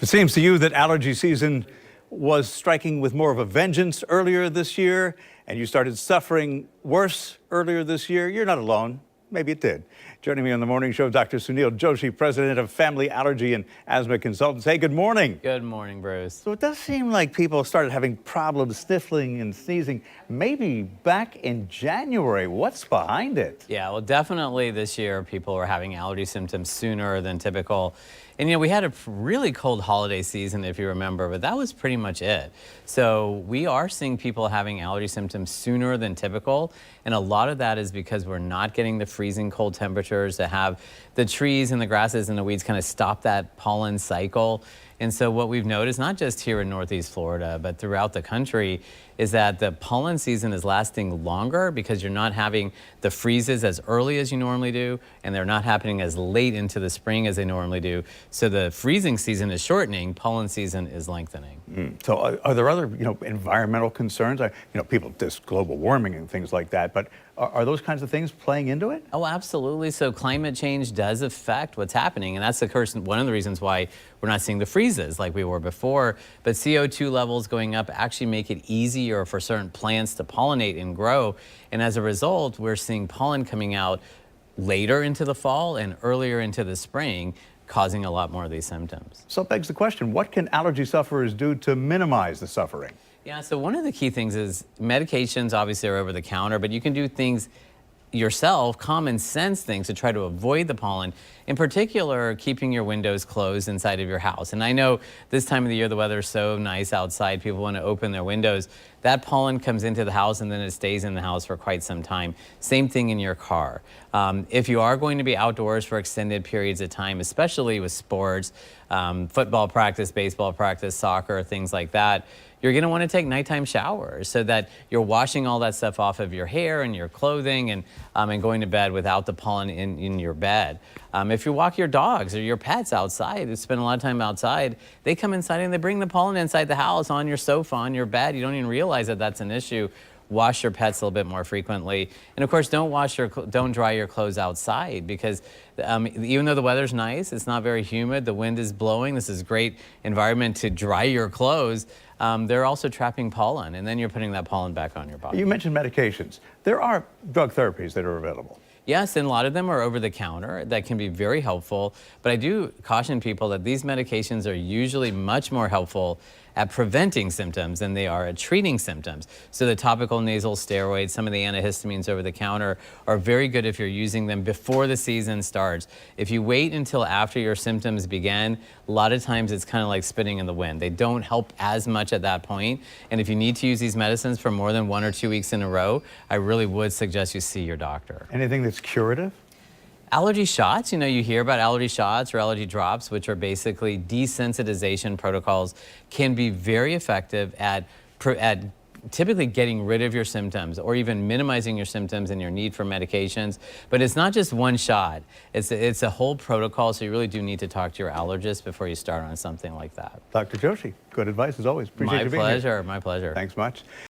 It seems to you that allergy season was striking with more of a vengeance earlier this year, and you started suffering worse earlier this year. You're not alone. Maybe it did. Joining me on the morning show, Dr. Sunil Joshi, president of Family Allergy and Asthma Consultants. Hey, good morning. Good morning, Bruce. So it does seem like people started having problems sniffling and sneezing maybe back in January. What's behind it? Yeah, well, definitely this year people were having allergy symptoms sooner than typical. And, you know, we had a really cold holiday season, if you remember, but that was pretty much it. So we are seeing people having allergy symptoms sooner than typical. And a lot of that is because we're not getting the freezing cold temperatures to have the trees and the grasses and the weeds kind of stop that pollen cycle. And so what we've noticed, not just here in Northeast Florida, but throughout the country, is that the pollen season is lasting longer because you're not having the freezes as early as you normally do, and they're not happening as late into the spring as they normally do. So the freezing season is shortening, pollen season is lengthening. So are there other, environmental concerns? People, this global warming and things like that, but are those kinds of things playing into it? Oh, absolutely. So climate change does affect what's happening, and that's one of the reasons why we're not seeing the freezes like we were before. But CO2 levels going up actually make it easier for certain plants to pollinate and grow, and as a result, we're seeing pollen coming out later into the fall and earlier into the spring, causing a lot more of these symptoms. So it begs the question, what can allergy sufferers do to minimize the suffering? Yeah, so one of the key things is medications obviously are over the counter, but you can do things yourself, common sense things to try to avoid the pollen. In particular, keeping your windows closed inside of your house. And I know this time of the year the weather is so nice outside, people want to open their windows. That pollen comes into the house and then it stays in the house for quite some time. Same thing in your car. If you are going to be outdoors for extended periods of time, especially with sports, football practice, baseball practice, soccer, things like that, you're going to want to take nighttime showers so that you're washing all that stuff off of your hair and your clothing and going to bed without the pollen in your bed. If you walk your dogs or your pets outside, you spend a lot of time outside, they come inside and they bring the pollen inside the house, on your sofa, on your bed. You don't even realize that that's an issue. Wash your pets a little bit more frequently. And of course, don't dry your clothes outside because even though the weather's nice, it's not very humid, the wind is blowing, this is a great environment to dry your clothes. They're also trapping pollen, and then you're putting that pollen back on your body. You mentioned medications. There are drug therapies that are available. Yes, and a lot of them are over the counter. That can be very helpful, but I do caution people that these medications are usually much more helpful at preventing symptoms than they are at treating symptoms. So the topical nasal steroids, some of the antihistamines over the counter are very good if you're using them before the season starts. If you wait until after your symptoms begin, a lot of times it's kind of like spitting in the wind. They don't help as much at that point. And if you need to use these medicines for more than 1 or 2 weeks in a row, I really would suggest you see your doctor. Anything that's curative? Allergy shots, you hear about allergy shots or allergy drops, which are basically desensitization protocols, can be very effective at typically getting rid of your symptoms or even minimizing your symptoms and your need for medications. But it's not just one shot. It's a whole protocol, so you really do need to talk to your allergist before you start on something like that. Dr. Joshi, good advice as always. Appreciate you being here. My pleasure. Thanks much.